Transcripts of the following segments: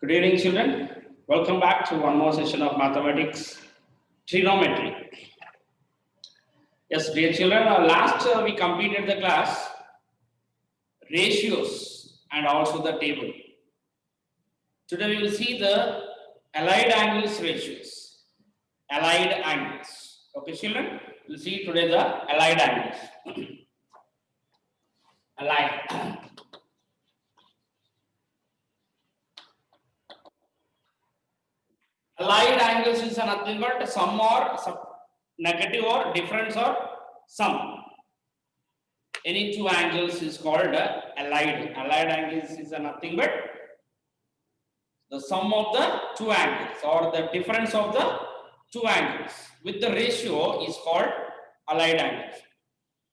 Good evening, children. Welcome back to one more session of mathematics trigonometry. Yes, dear children, last we completed the class ratios and also the table. Today we will see the allied angles ratios. Allied angles. Okay, children, we'll see today the allied angles. Allied. Allied angles is nothing but sum or negative or difference or sum. Any two angles is called allied. Allied angles is nothing but the sum of the two angles or the difference of the two angles with the ratio is called allied angles.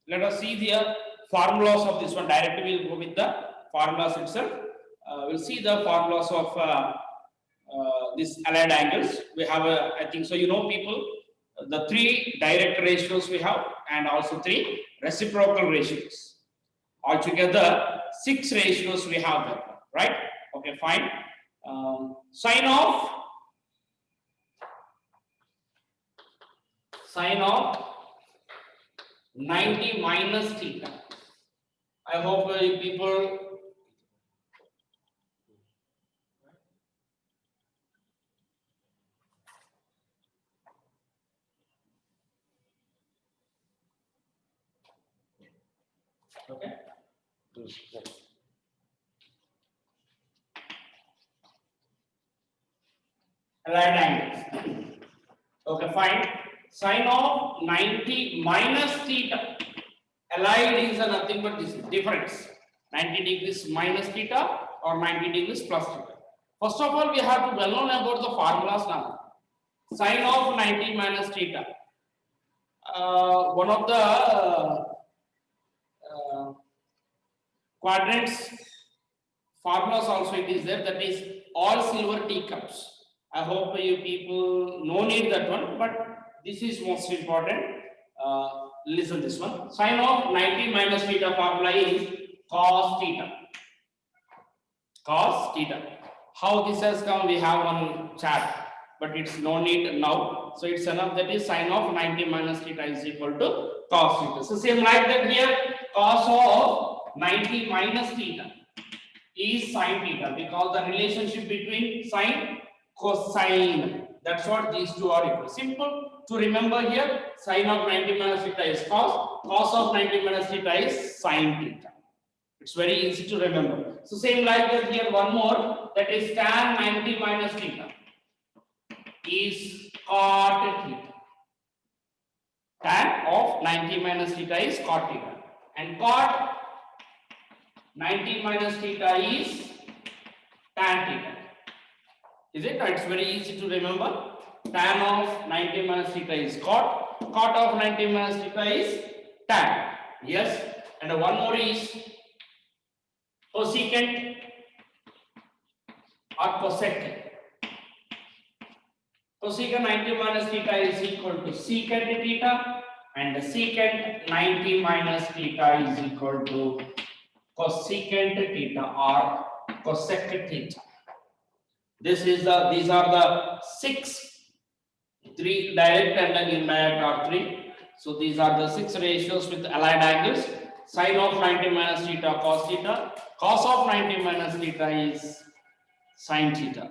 Let us see the formulas of this one. Directly we'll go with the formulas itself. We'll see the formulas of this allied angles. We have I think so, you know, people, the three direct ratios we have and also three reciprocal ratios. Altogether 6 ratios we have there, right? Okay, fine. Sine of 90 minus theta. I hope people okay. Allied angles. Okay, fine. Sine of 90 minus theta. Allied is nothing but this difference. 90 degrees minus theta or 90 degrees plus theta. First of all, we have to well known about the formulas now. Sine of 90 minus theta. One of the quadrants formulas also it is there, that is all silver teacups. I hope you people no need that one, but this is most important. Listen this one. Sine of 90 minus theta formula is cos theta. Cos theta. How this has come, we have one chat, but it's no need now. So it's enough, that is sine of 90 minus theta is equal to cos theta. So same like that here, cos of 90 minus theta is sine theta, because the relationship between sine cosine, that's what these two are equal. Simple to remember here. Sine of 90 minus theta is cos of 90 minus theta is sine theta. It's very easy to remember. So same like that here, one more, that is tan 90 minus theta is cot theta. Tan of 90 minus theta is cot theta, and cot 90 minus theta is tan theta. Is it? It's very easy to remember. Tan of 90 minus theta is cot. Cot of 90 minus theta is tan. Yes. And one more is cosecant or cosecant. Cosecant 90 minus theta is equal to secant theta, and secant 90 minus theta is equal to cosecant theta or cosec theta. These are the 3 direct and indirect are 3. So these are the 6 ratios with allied angles. Sine of 90 minus theta cos theta. Cos of 90 minus theta is sin theta.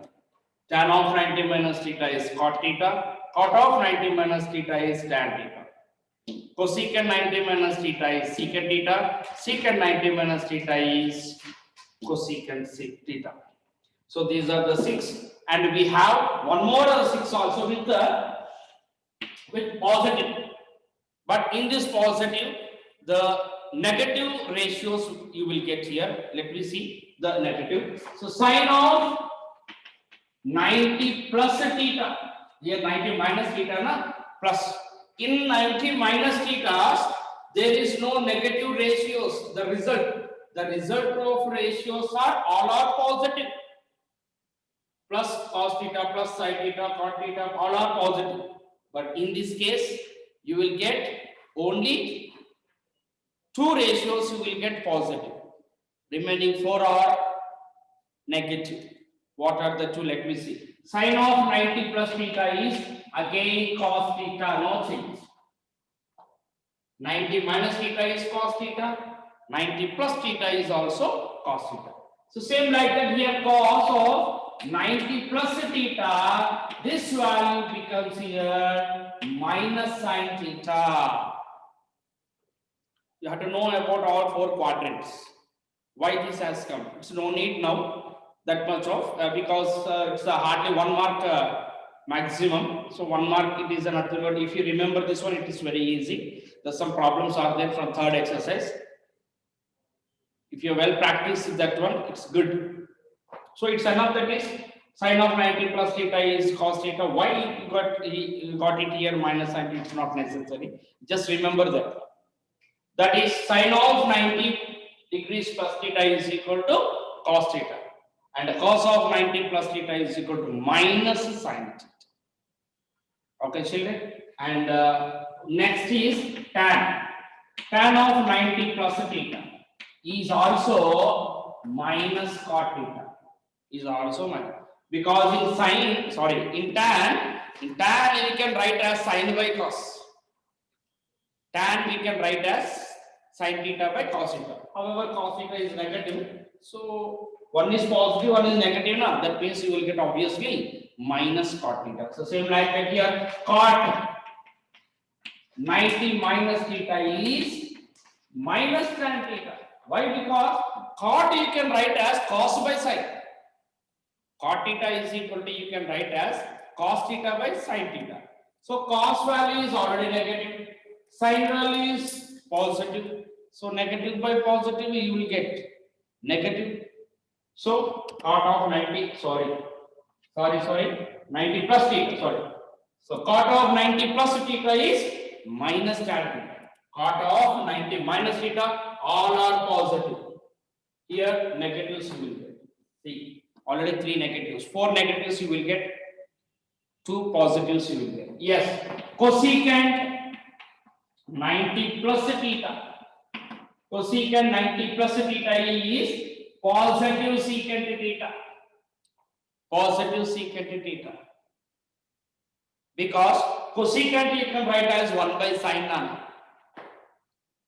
Tan of 90 minus theta is cot theta. Cot of 90 minus theta is tan theta. Cosecant 90 minus theta is secant theta. Secant 90 minus theta is cosecant theta. So these are the 6, and we have one more 6 also with positive. But in this positive, the negative ratios you will get here. Let me see the negative. So sine of 90 plus theta. Here 90 minus theta na plus. In 90 minus theta, there is no negative ratios. The result of ratios all are positive. Plus cos theta, plus sin theta, cot theta, all are positive. But in this case, you will get only 2 ratios you will get positive. Remaining 4 are negative. What are the two? Let me see. Sine of 90 plus theta is again cos theta, no change. 90 minus theta is cos theta. 90 plus theta is also cos theta. So same like that here, cos of 90 plus theta, this value becomes here minus sine theta. You have to know about all four quadrants. Why this has come? It's no need now that much of because it's hardly 1 mark maximum. So 1 mark it is another one. If you remember this one, it is very easy. There's some problems are there from third exercise. If you well practiced that one, it's good. So it's enough that is sine of 90 plus theta is cos theta. Why you got it here minus sine? It's not necessary. Just remember that. That is sine of 90 degrees plus theta is equal to cos theta, and cos of 90 plus theta is equal to minus sine theta. Okay, children. And next is tan. Tan of 90 plus theta is also minus cot theta. Is also minus, because in sine, in tan we can write as sine by cos. Tan we can write as sin theta by cos theta. However, cos theta is negative, so one is positive, one is negative. Now that means you will get obviously minus cot theta. So same like that here, cot 90 minus theta is minus tan theta. Why? Because cot you can write as cos by sine. Cot theta is equal to, you can write as cos theta by sine theta. So cos value is already negative, sine value is positive. So negative by positive you will get negative. So cot of 90, 90 plus theta, So cot of 90 plus theta is minus tan theta. Cot of 90 minus theta, all are positive. Here negatives you will get. See, already 3 negatives, 4 negatives you will get, 2 positives you will get. Yes, cosecant 90 plus theta. Cosecant 90 plus theta is positive secant theta. Positive secant theta. Because cosecant you can write as 1 by sine theta.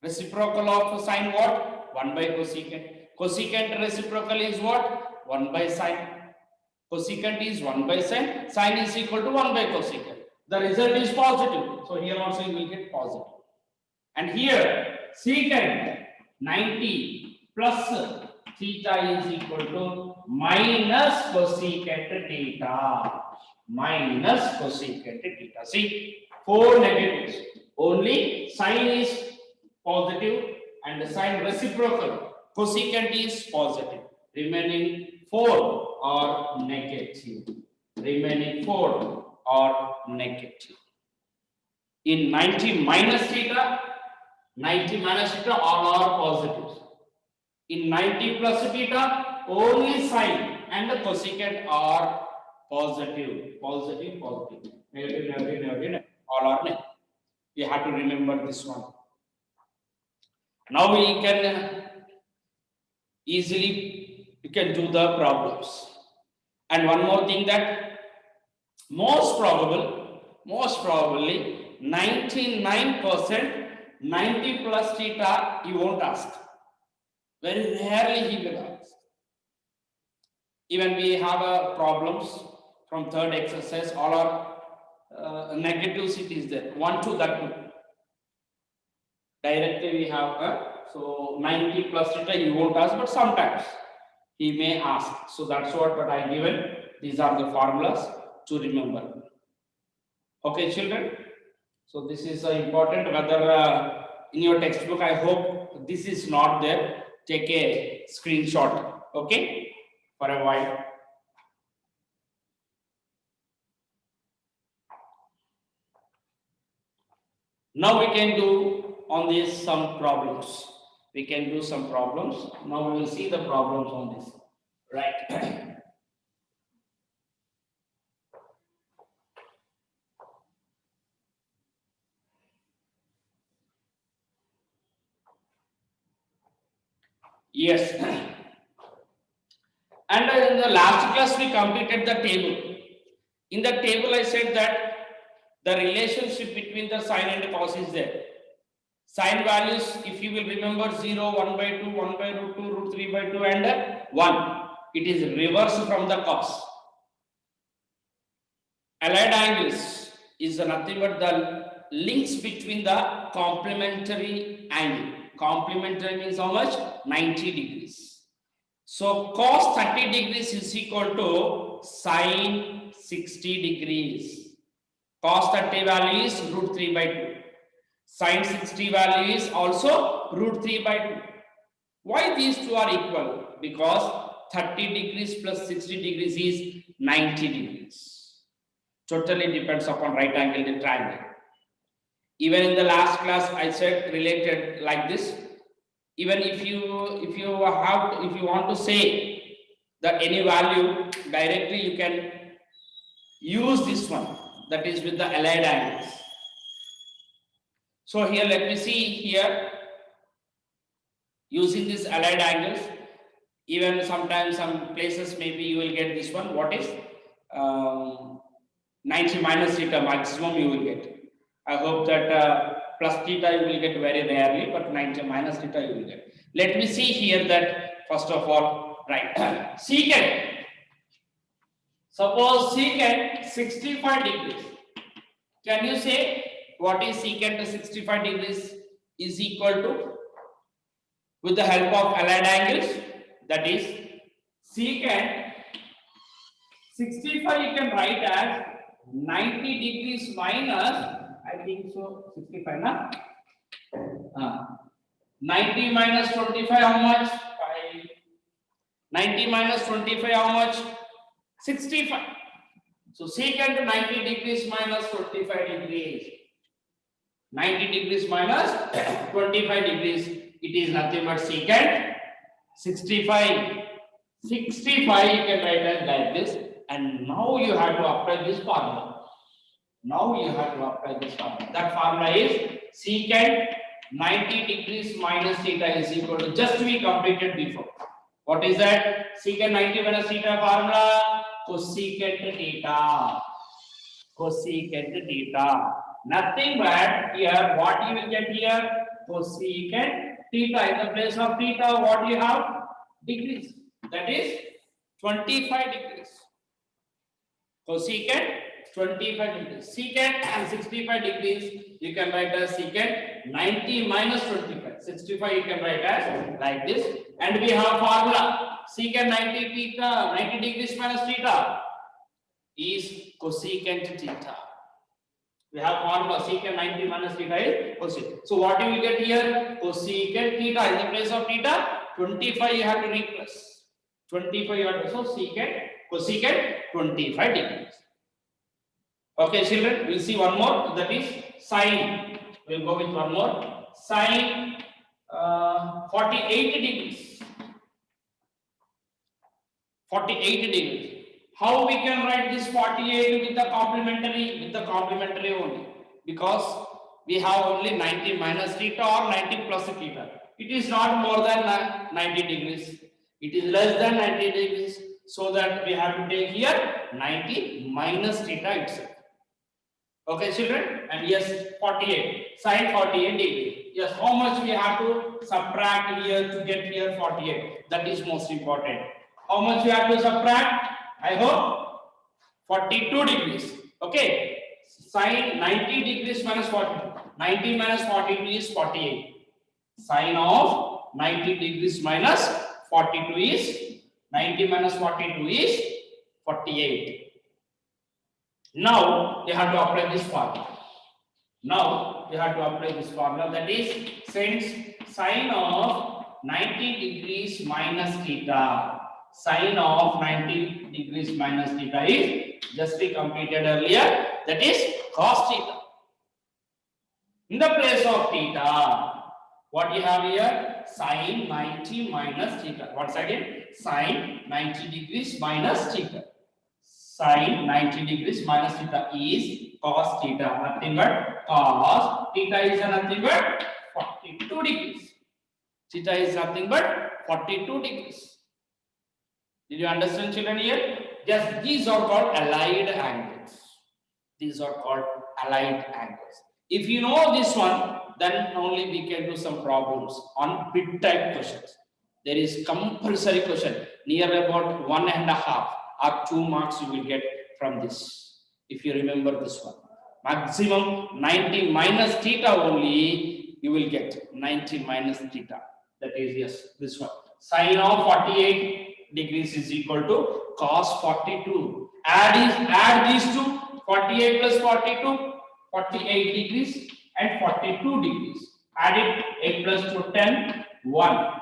Reciprocal of sine what? 1 by cosecant. Cosecant reciprocal is what? 1 by sine. Cosecant is 1 by sine. Sine is equal to 1 by cosecant. The result is positive. So here also you will get positive. And here secant 90 plus theta is equal to minus cosecant theta. Minus cosecant theta. See, 4 negatives. Only sine is positive and the sine reciprocal. Cosecant is positive. Remaining 4 are negative. Remaining 4 are negative. In 90 minus theta, all are positives. In 90 plus theta, only sine and the cosecant are positive. Negative. All are negative. You have to remember this one. Now we can easily do the problems. And one more thing, that most probably 99% 90 plus theta you won't ask. Very rarely he will ask. Even we have problems from third exercise, all are negatives it is there. 1 to that 2. Directly we have so 90 plus theta you won't ask, but sometimes he may ask. So that's what I given. These are the formulas to remember. Okay, children. So this is important. Whether in your textbook, I hope this is not there. Take a screenshot. Okay, for a while. Now we can do on this some problems. We can do some problems. Now we will see the problems on this. Right. Yes. And in the last class we completed the table. In the table I said that the relationship between the sine and cos is there. Sine values, if you will remember, 0, 1 by 2, 1 by root 2, root 3 by 2 and 1. It is reversed from the cos. Allied angles is nothing but the links between the complementary angle. Complementary means how much? 90 degrees. So cos 30 degrees is equal to sine 60 degrees. Cos 30 value is root 3 by 2. Sine 60 value is also root 3 by 2. Why these two are equal? Because 30 degrees plus 60 degrees is 90 degrees. Totally depends upon right angle triangle. Even in the last class I said related like this. Even if you want to say that any value directly, you can use this one, that is with the allied angles. So here let me see here, using this allied angles, even sometimes some places maybe you will get this one. What is 90 minus theta maximum you will get. I hope that plus theta you will get very rarely, but 90 minus theta you will get. Let me see here that first of all, right, secant. Suppose secant 65 degrees. Can you say what is secant to 65 degrees is equal to, with the help of allied angles, that is secant 65 you can write as 90 degrees minus, I think so 65 na? 90 minus 25 how much? 5. 90 minus 25 how much? 65. So secant 90 degrees minus 25 degrees. 90 degrees minus 25 degrees. It is nothing but secant 65. 65 you can write as like this. And now you have to apply this formula. Now you have to apply this formula. That formula is secant 90 degrees minus theta is equal to, just we completed before. What is that? Secant 90 minus theta formula, cosecant theta. Cosecant theta. Nothing but here, what you will get here? Cosecant theta. In the place of theta, what you have? Degrees. That is 25 degrees. Cosecant 25 degrees. Secant and 65 degrees, you can write as secant 90 minus 25. 65 you can write as like this. And we have formula. Secant 90 theta, 90 degrees minus theta is cosecant theta. We have formula secant 90 minus theta is cosecant. So what you will get here? Cosecant theta. In the place of theta, 25 you have to replace. 25 you have to, so secant, cosecant 25 degrees. Okay, children, we'll see one more, that is sine. We'll go with one more. Sine 48 degrees. 48 degrees. How we can write this 48 with the complementary? With the complementary only. Because we have only 90 minus theta or 90 plus theta. It is not more than 90 degrees. It is less than 90 degrees. So that we have to take here 90 minus theta itself. Okay, children, and yes, 48, sine 48 degree. Yes, how much we have to subtract here to get here 48? That is most important. How much we have to subtract? I hope 42 degrees. Okay, sine 90 degrees minus 40. 90 minus 42 is 48. Sine of 90 degrees minus 42 is 90 minus 42 is 48. Now you have to apply this formula. Now you have to apply this formula, that is, since sine of 90 degrees minus theta, sine of 90 degrees minus theta is just we completed earlier, that is cos theta. In the place of theta, what you have here? Sine 90 minus theta. Once again, sine 90 degrees minus theta. Sine 90 degrees minus theta is cos theta. Nothing but cos theta is nothing but 42 degrees. Theta is nothing but 42 degrees. Did you understand, children, here? Yes, these are called allied angles. These are called allied angles. If you know this one, then only we can do some problems on bit type questions. There is compulsory question near about 1.5 or 2 marks you will get from this. If you remember this one, maximum 90 minus theta only you will get 90 minus theta. That is, yes, this one. Sine of 48 degrees is equal to cos 42. Add these two, 48 plus 42, 48 degrees and 42 degrees. Add it, 8 plus 2, 10, 1.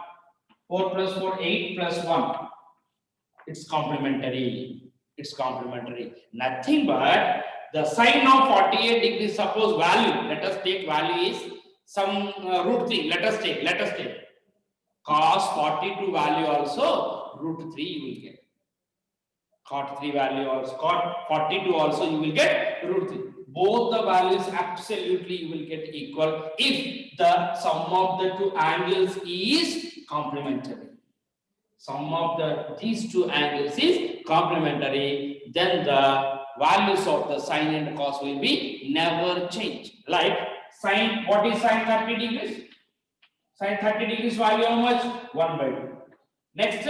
4 plus 4, 8 plus 1. It's complementary. It's complementary. Nothing but the sine of 48 degrees, suppose value, let us take value is some root 3. Let us take. Cos 42 value also root 3 you will get. Cot 3 value also, cot 42 also you will get root 3. Both the values absolutely you will get equal if the sum of the two angles is complementary. Sum of these two angles is complementary, then the values of the sine and cos will be never change. Like sine, what is sine 30 degrees? Sine 30 degrees value how much? 1 by 2. Next,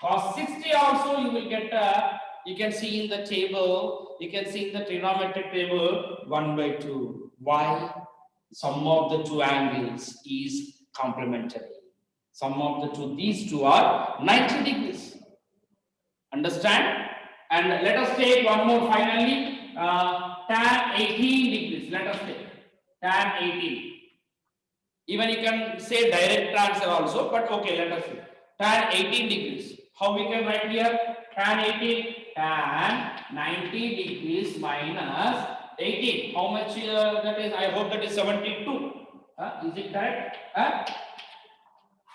cos 60 also you will get, you can see in the table, you can see in the trigonometric table 1 by 2. Why? Sum of the two angles is complementary. Sum of the two, these two are 90 degrees. Understand? And let us take one more finally, tan 18 degrees. Let us take tan 18. Even you can say direct answer also, but okay, let us see. Tan 18 degrees. How we can write here? Tan 18, tan 90 degrees minus 18. How much that is? I hope that is 72. Is it correct?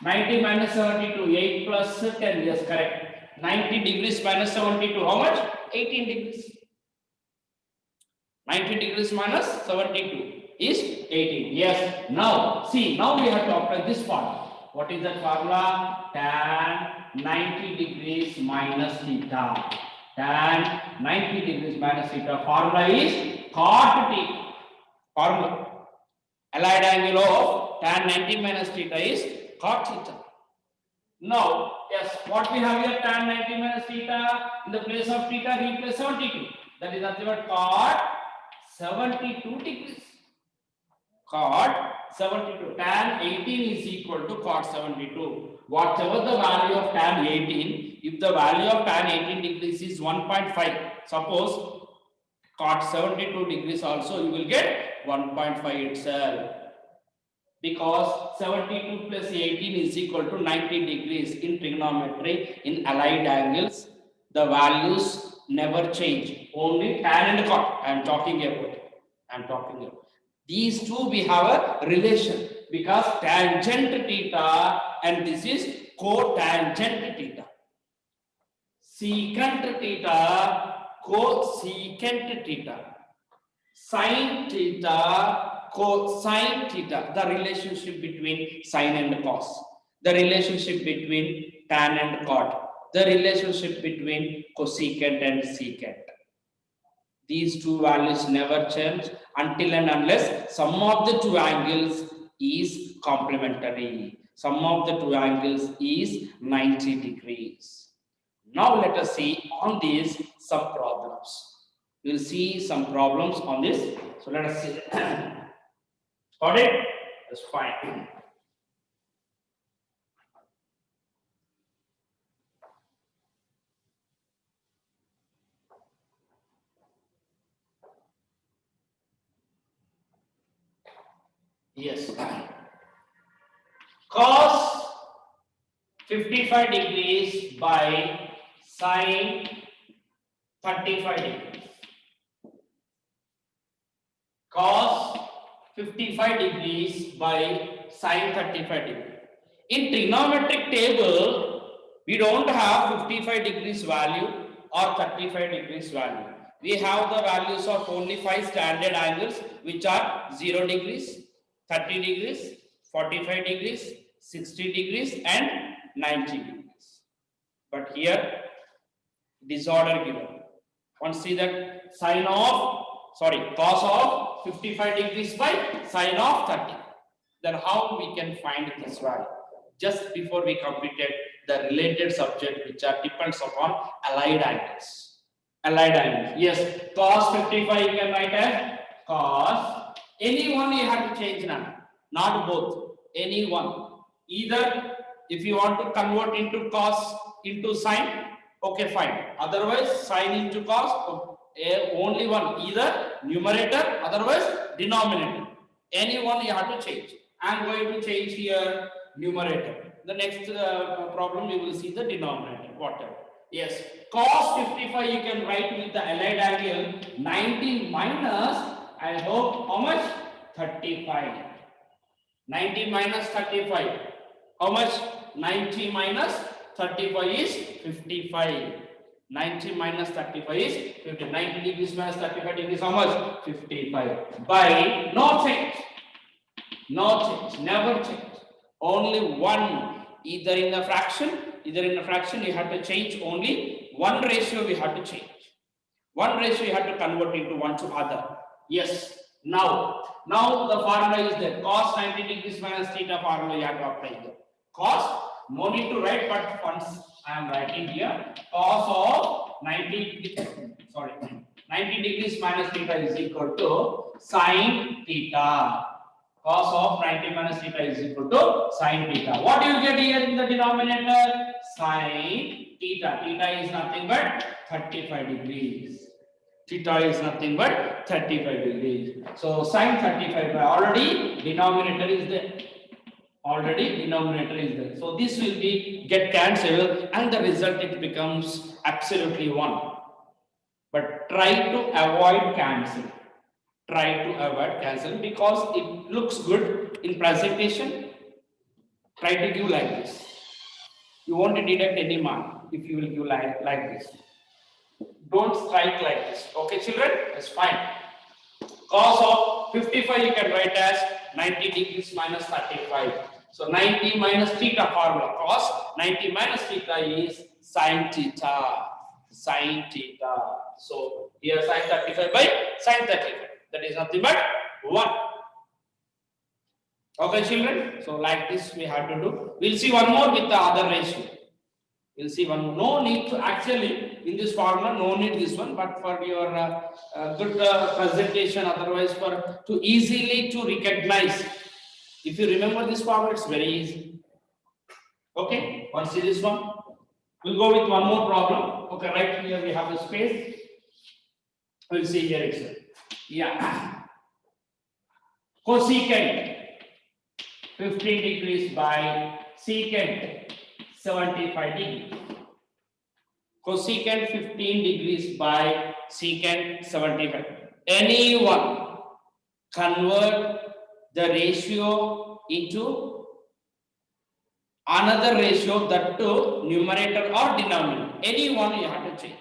90 minus 72, 8 plus 10, yes, correct. 90 degrees minus 72, how much? 18 degrees. 90 degrees minus 72 is 18. Yes. Now, see, now we have to apply this formula. What is that formula? Tan 90 degrees minus theta. Tan 90 degrees minus theta. Formula is cot theta. Formula. Allied angle of tan 90 minus theta is cot theta. Now, yes, what we have here, tan 90 minus theta, in the place of theta, replace 72. That is nothing but cot 72 degrees. Cot 72. Tan 18 is equal to cot 72. Whatever the value of tan 18, if the value of tan 18 degrees is 1.5, suppose cot 72 degrees also, you will get 1.5 itself. Because 72 plus 18 is equal to 90 degrees in trigonometry, in allied angles, the values never change. Only tan and cot. I am talking about. These two we have a relation because tangent theta and this is cotangent theta. Secant theta, cosecant theta. Sin theta, cosine theta, the relationship between sine and cos, the relationship between tan and cot, the relationship between cosecant and secant. These two values never change until and unless sum of the two angles is complementary. Sum of the two angles is 90 degrees. Now let us see on these some problems. We will see some problems on this. So let us see. Got it? That's fine. Yes. Cos 55 degrees by sine 35 degrees. Cos 55 degrees by sine 35 degrees. In trigonometric table, we don't have 55 degrees value or 35 degrees value. We have the values of only 5 standard angles, which are 0 degrees, 30 degrees, 45 degrees, 60 degrees, and 90 degrees. But here disorder given. Once see that cos of 55 degrees by sine of 30. Then how we can find this value? Just before we completed the related subject which are depends upon allied angles. Allied angles. Yes, cos 55 you can write as cos. Any one you have to change now, not both. Any one. Either if you want to convert into cos into sine, okay, fine. Otherwise, sine into cos, only one. Either numerator, otherwise denominator. Any one you have to change. I am going to change here numerator. The next problem you will see the denominator. Whatever. Yes, cos 55 you can write with the allied angle 90 minus, I hope, how much? 35. 90 minus 35. How much? 90 minus 35 is 55. 90 minus 35 is 50. 90 degrees minus 35 degrees, how much? 55. By no change. No change. Never change. Only one. Either in the fraction, you have to change only one ratio we have to change. One ratio you have to convert into one to other. Yes. Now the formula is there. Cos 90 degrees minus theta formula you have to apply here. Cos, no need to write, but once I am writing here, cos of 90 degrees minus theta is equal to sine theta. Cos of 90 minus theta is equal to sine theta. What do you get here in the denominator? Sine theta. Theta is nothing but 35 degrees. Theta is nothing but 35 degrees. So sine 35, already denominator is there. So this will be get cancelled and the result it becomes absolutely 1. But try to avoid cancel. Because it looks good in presentation. Try to give like this. You won't deduct any mark if you will give like this. Don't strike like this. Okay, children? That's fine. Cos of 55 you can write as 90 degrees minus 35. So 90 minus theta formula. Cos 90 minus theta is sine theta. So here sine 35 by sine 35. That is nothing but 1. Okay, children? So like this we have to do. We'll see one more with the other ratio. We'll see one more. No need to actually in this formula, no need this one, but for your good presentation, otherwise for to easily to recognize. If you remember this formula, it's very easy. Okay, want to see this one? We'll go with one more problem. Okay, right here we have a space. We'll see here itself. Yeah. Cosecant 15 degrees by secant 75 degrees. Cosecant 15 degrees by secant 75. Anyone convert the ratio into another ratio, that to numerator or denominator. Any one you have to change.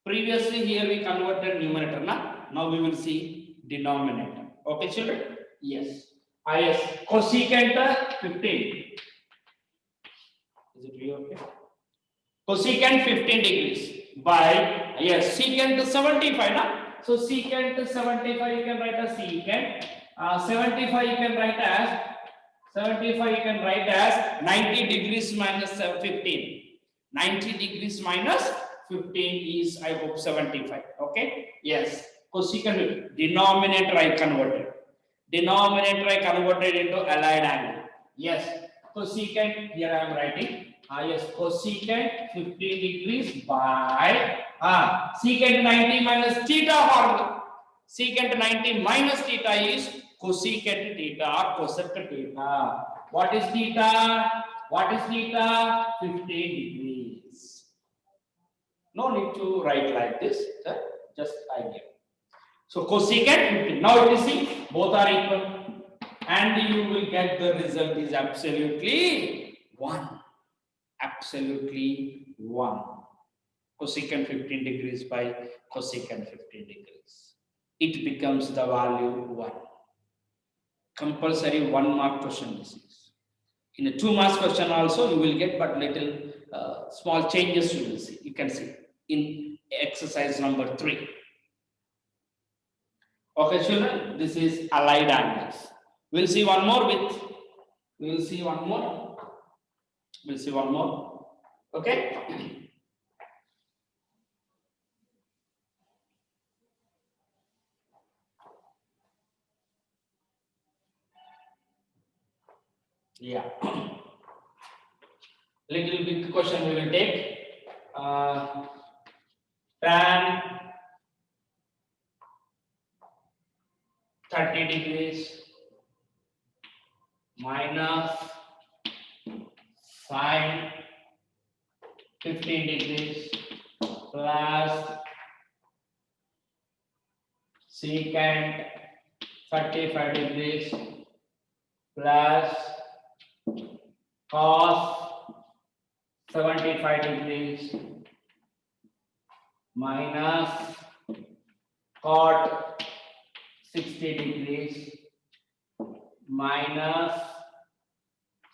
Previously here we converted numerator. Now we will see denominator. Okay, children? Yes. Yes. Cosecant 15. Is it really okay? Cosecant 15 degrees by, yes, secant 75. So secant 75 you can write as secant. 75 you can write as 90 degrees minus 15. 90 degrees minus 15 is, I hope, 75. Okay? Yes. Cosecant denominator I converted. Into allied angle. Yes. Cosecant, here I am writing. Yes, cosecant 15 degrees by secant 90 minus theta formula. Secant 90 minus theta is cosecant theta or cosec theta. What is theta? 15 degrees. No need to write like this. Just idea. So cosecant 15. Now you see both are equal, and you will get the result is absolutely 1. Absolutely 1. Cosecant 15 degrees by cosecant 15 degrees. It becomes the value 1. Compulsory 1 mark question this is. In a 2 marks question also you will get, but little small changes you will see. You can see. in exercise number 3. Okay, children, this is allied angles. We'll see one more. Okay. Yeah. Little big question we will take. Tan 30 degrees minus sine 15 degrees plus secant 35 degrees plus cos 75 degrees minus cot 60 degrees minus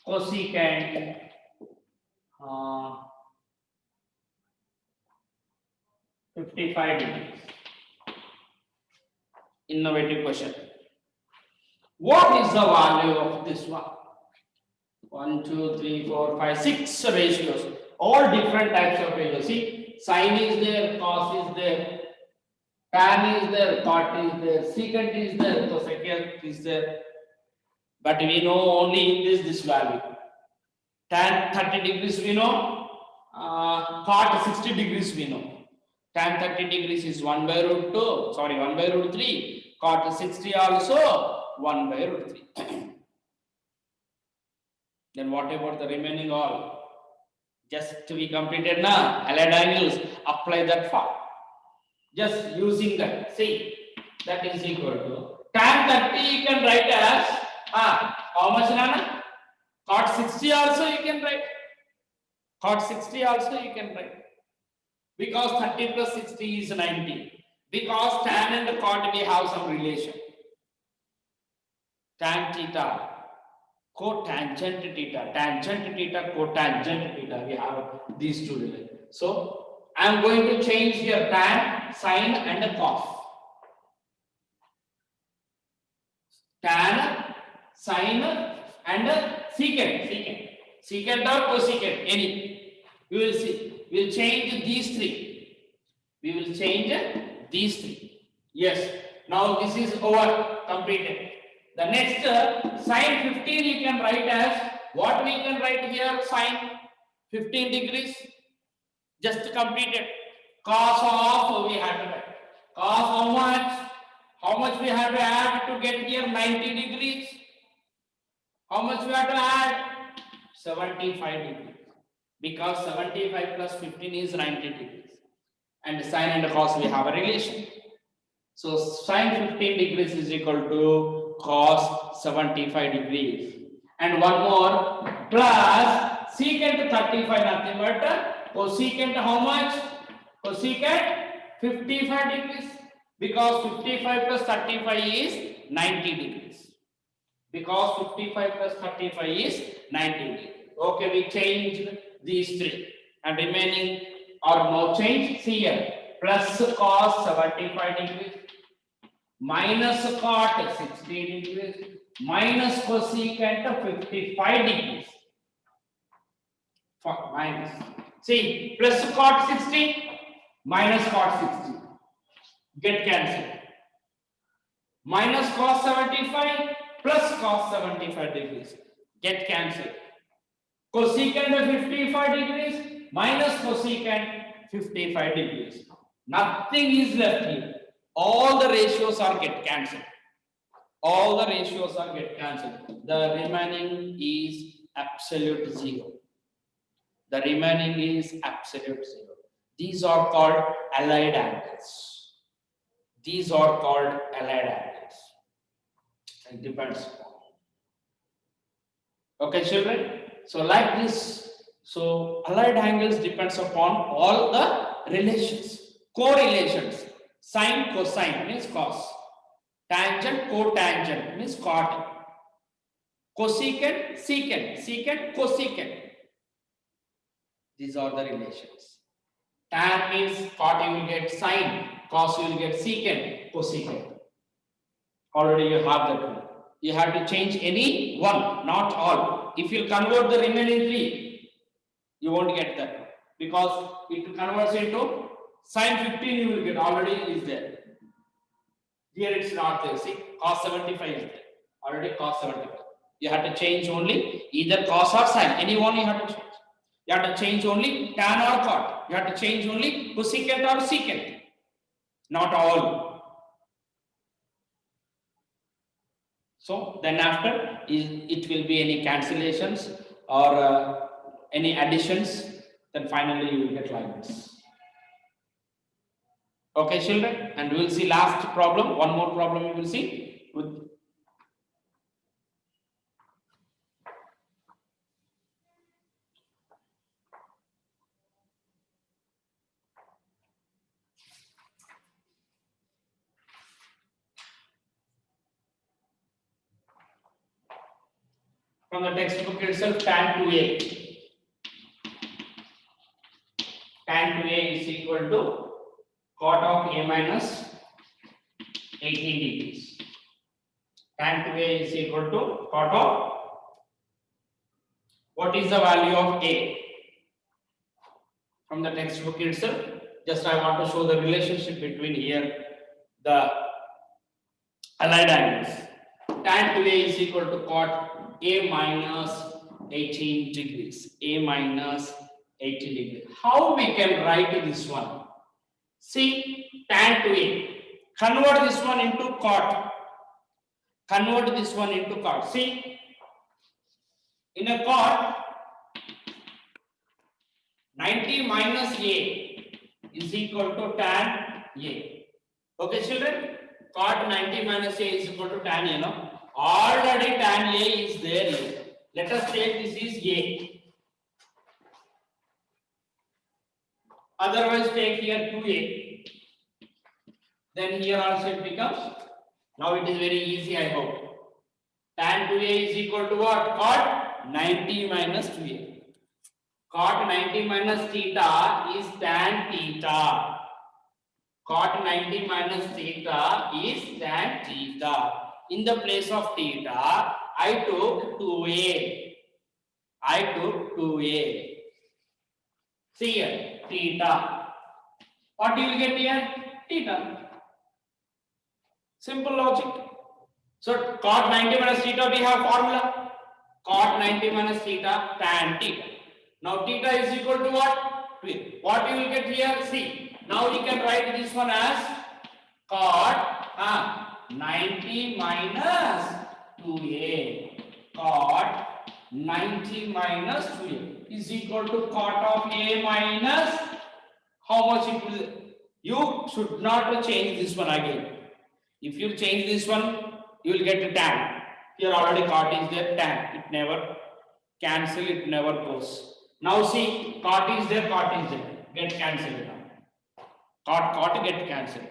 cosecant 55 degrees. Innovative question. What is the value of this one? 1, 2, 3, 4, 5, 6 ratios. All different types of ratios. See, sine is there, cos is there, tan is there, cot is there, secant is there, cosecant is there. But we know only in this value. Tan 30 degrees we know, cot 60 degrees we know. Tan 30 degrees is 1 by root 2, sorry, 1 by root 3. Cot 60 also 1 by root 3. Then what about the remaining all? Just to be completed now, allied angles, apply that far. Just using that, see, that is equal to tan 30 you can write as, how much Nana? Cot 60 also you can write. Cot 60 also you can write. Because 30 plus 60 is 90. Because tan and cot we have some relation. Tan theta, cotangent theta, tangent theta, cotangent theta. We have these two relations. So I am going to change here tan, sine, and cos. Tan, sine, and secant. Secant or cosecant, any. We will see. We will change these three. Yes. Now this is over, completed. The next sine 15 you can write as, what we can write here, sine 15 degrees. Just completed. Cos of we have to write. Cos how much? How much we have to add to get here 90 degrees? How much we have to add? 75 degrees. Because 75 plus 15 is 90 degrees. And sine and cos we have a relation. So sine 15 degrees is equal to cos 75 degrees. And one more, plus secant 35 nothing but cosecant how much? Cosecant 55 degrees. Because 55 plus 35 is 90 degrees. Because 55 plus 35 is 90 degrees. Okay, we changed these three. And remaining or no change, see here. Plus cos 75 degrees. Minus cot 60 degrees. Minus cosecant 55 degrees. Minus. See, plus cot 60, minus cot 60. Get cancelled. Minus cos 75 plus cos 75 degrees. Get cancelled. Cosecant 55 degrees minus cosecant 55 degrees. Nothing is left here. All the ratios are get cancelled. The remaining is absolute zero. These are called allied angles. It depends upon. Okay, children. So like this. So allied angles depends upon all the relations, correlations. Sine, cosine means cos. Tangent, cotangent means cot. Cosecant, secant, cosecant. These are the relations. Tan means cot you will get sine, cos you will get secant, cosecant. Already you have that one. You have to change any one, not all. If you convert the remaining three, you won't get that one, because it converts into sine 15 you will get, already is there. Here it's not there. See, cos 75 is there. Already cos 75. You have to change only either cos or sine. Any one you have to change. You have to change only tan or cot. You have to change only cosecant or secant. Not all. So then after it will be any cancellations or any additions. Then finally you will get like this. Okay, children, and we will see last problem. One more problem you will see with. From the textbook itself, tan 2a. Tan 2a is equal to cot of a minus 18 degrees. Tan 2a is equal to cot of, what is the value of a? From the textbook itself, just I want to show the relationship between here, the allied angles. Tan 2a is equal to cot a minus 18 degrees. A minus 18 degrees. How we can write this one? See, tan 2a. Convert this one into cot. Convert this one into cot. See, in a cot, 90 minus a is equal to tan a. Okay, children? Cot 90 minus a is equal to tan a, no? Already tan a is there here. Let us take this is a. Otherwise, take here 2a. Then here also it becomes. Now it is very easy, I hope. Tan 2a is equal to what? Cot 90 minus 2a. Cot 90 minus theta is tan theta. Cot 90 minus theta is tan theta. In the place of theta, I took 2a. I took 2a. See here, theta. What you will get here? Theta. Simple logic. So cot 90 minus theta, we have formula. Cot 90 minus theta, tan theta. Now theta is equal to what? 2a. What you will get here? See. Now you can write this one as cot 90 minus 2a. Cot 90 minus 2a is equal to cot of a minus, how much it will, you should not change this one again. If you change this one, you will get tan. Here already cot is there, tan. It never cancel, it never goes. Now see, cot is there, get cancelled now. Cot get cancelled.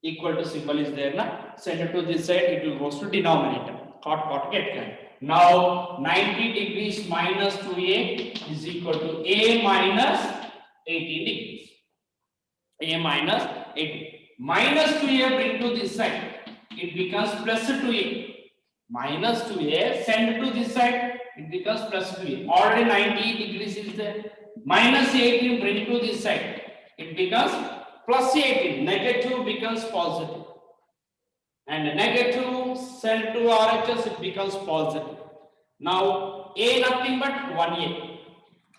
Equal to symbol is there na. Send it to this side, it will goes to denominator. Cot get cancelled. Now 90 degrees minus 2a is equal to a minus 18 degrees. A minus 18. Minus 2a bring to this side. It becomes plus 2a. Minus 2a send to this side. It becomes plus 2a. Already 90 degrees is there. Minus 18 bring to this side. It becomes plus 18. Negative becomes positive. And negative send to RHS, it becomes positive. Now a nothing but 1a.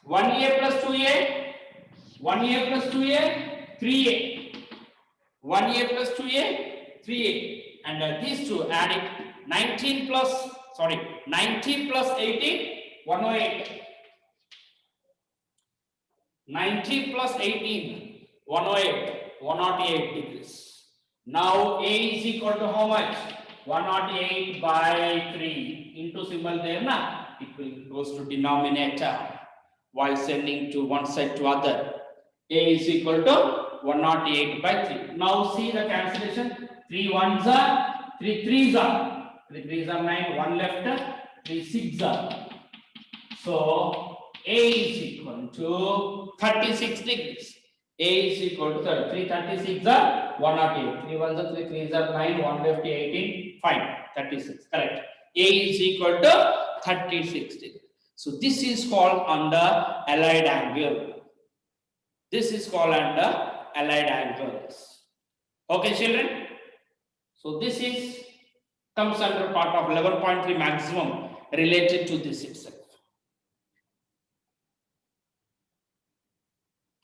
1a plus 2a. 1a plus 2a. 3a. 1a plus 2a. 3a. And these two add it. 19 plus 18. 108. 90 plus 18. 108. 108 degrees. Now a is equal to how much? 108 by 3 into symbol there na. It will goes to denominator while sending to one side to other. A is equal to 108 by 3. Now see the cancellation. 3 1s are 3 3s are 3 3s are 9. 1 left. 3 6s are. So a is equal to 36 degrees. A is equal to 30. 336 are 108. 3 ones are 3, 3 are 9, 1 left 18. Fine. 36. Correct. A is equal to 36 degrees. So this is called under allied angle. This is called under allied angles. Okay, children. So this is comes under part of 11.3 maximum related to this itself.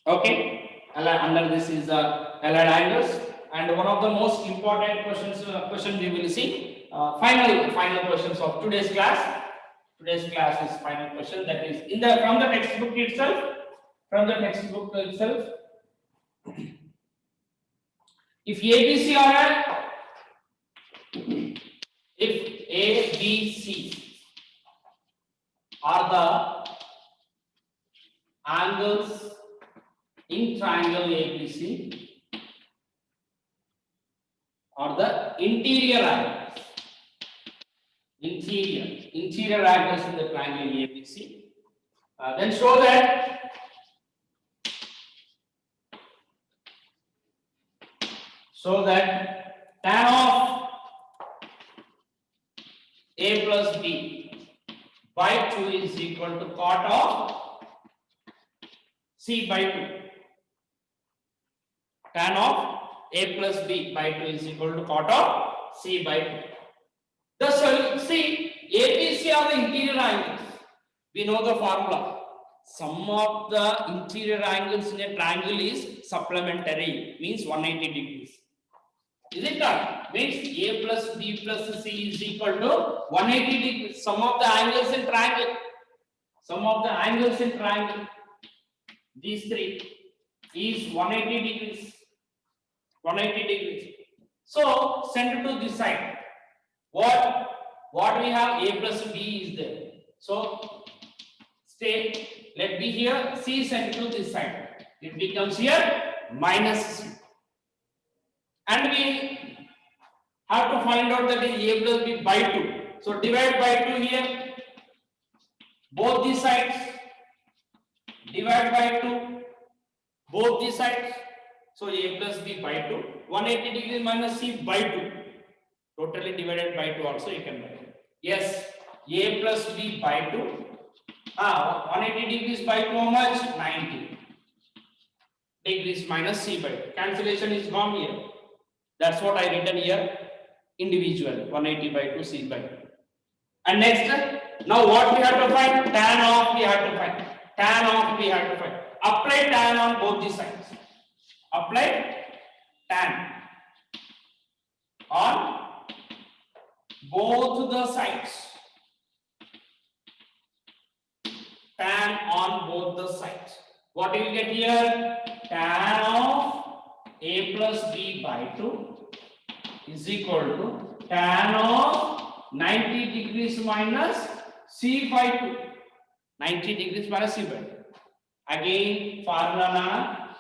Okay, under this is allied angles, and one of the most important question we will see. Final questions of today's class. Today's class is final question, that is in the from the textbook itself. From the textbook itself, if ABC are if ABC are the angles in triangle ABC, or the interior angles, interior angles in the triangle ABC, then show that tan of A plus B by 2 is equal to cot of C by 2. Tan of A plus B by 2 is equal to cot of C by 2. Thus, see, ABC are the interior angles. We know the formula. Sum of the interior angles in a triangle is supplementary, means 180 degrees. Is it not? Means A plus B plus C is equal to 180 degrees. Sum of the angles in triangle. Sum of the angles in triangle. These three is 180 degrees. 180 degrees. So send to this side. What we have, A plus B is there. So stay. Let be here. C sent to this side. It becomes here minus C. And we have to find out that is A plus B by 2. So divide by 2 here. Both these sides. Divide by 2. Both these sides. So A plus B by 2. 180 degrees minus C by 2. Totally divided by 2 also you can write. Yes. A plus B by 2. 180 degrees by 2 how much? 90 degrees minus C by 2. Cancellation is gone here. That's what I written here. Individual 180 by 2 C by 2. And next, now what we have to find? Tan of we have to find. Tan of we have to find. Apply tan on both the sides. Apply tan on both the sides. Tan on both the sides. What do you get here? Tan of A plus B by 2 is equal to tan of 90 degrees minus C by 2. 90 degrees minus C by 2. Again, formula,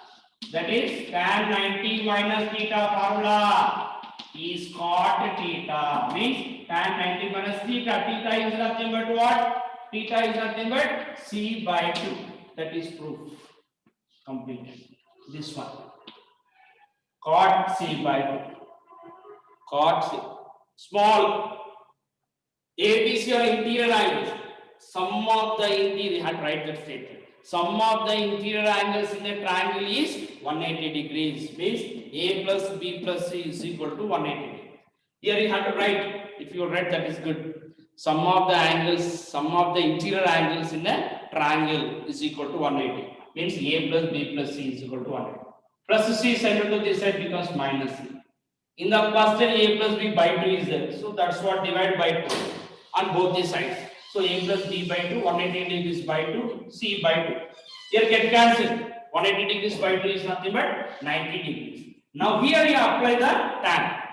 that is tan 90 minus theta formula is cot theta. Means tan 90 minus theta. Theta is nothing but what? Theta is nothing but C by 2. That is proof. Completed. This one. Cot C by 2. Cot C. Small. ABC or interior angles. Sum of the interior, I had write that statement. Sum of the interior angles in a triangle is 180 degrees. Means A plus B plus C is equal to 180 degrees. Here you have to write. If you write, that is good. Sum of the angles, sum of the interior angles in a triangle is equal to 180. Means A plus B plus C is equal to 180. Plus C sent to this side becomes minus C. In the question, A plus B by 2 is there. So that's what divide by 2 on both the sides. So A plus B by 2, 180 degrees by 2, C by 2. Here get cancelled. 180 degrees by 2 is nothing but 90 degrees. Now here you apply the tan.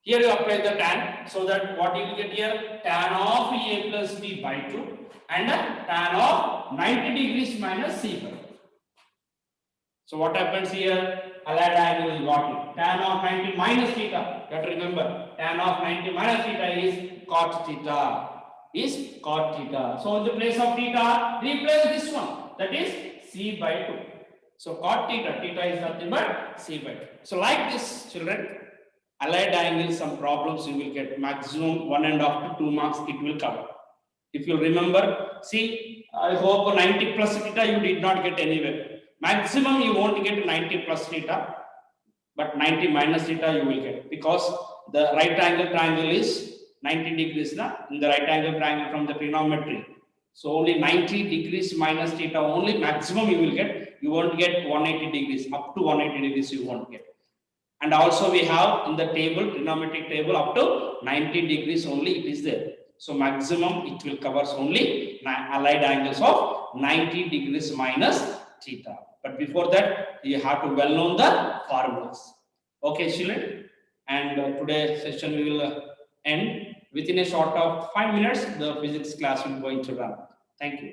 Here you apply the tan. So that what you will get here? Tan of A plus B by 2 and tan of 90 degrees minus C by 2. So what happens here? Allied angle is what? Tan of 90 minus theta. You have to remember. Tan of 90 minus theta is cot theta. Is cot theta. So in the place of theta, replace this one. That is C by 2. So cot theta, theta is nothing but c by 2. So like this, children, allied angles, some problems you will get maximum 1.5 to 2 marks it will cover. If you remember, see, I hope 90 plus theta you did not get anywhere. Maximum you won't get 90 plus theta, but 90 minus theta you will get, because the right angle triangle is 90 degrees in the right angle triangle from the trigonometry. So only 90 degrees minus theta only maximum you will get. You won't get 180 degrees, up to 180 degrees you won't get. And also we have in the table, trigonometric table, up to 90 degrees only it is there. So maximum it will covers only allied angles of 90 degrees minus theta. But before that, you have to well know the formulas. Okay, children. And today's session we will end within a short of 5 minutes. The physics class will going to run. Thank you.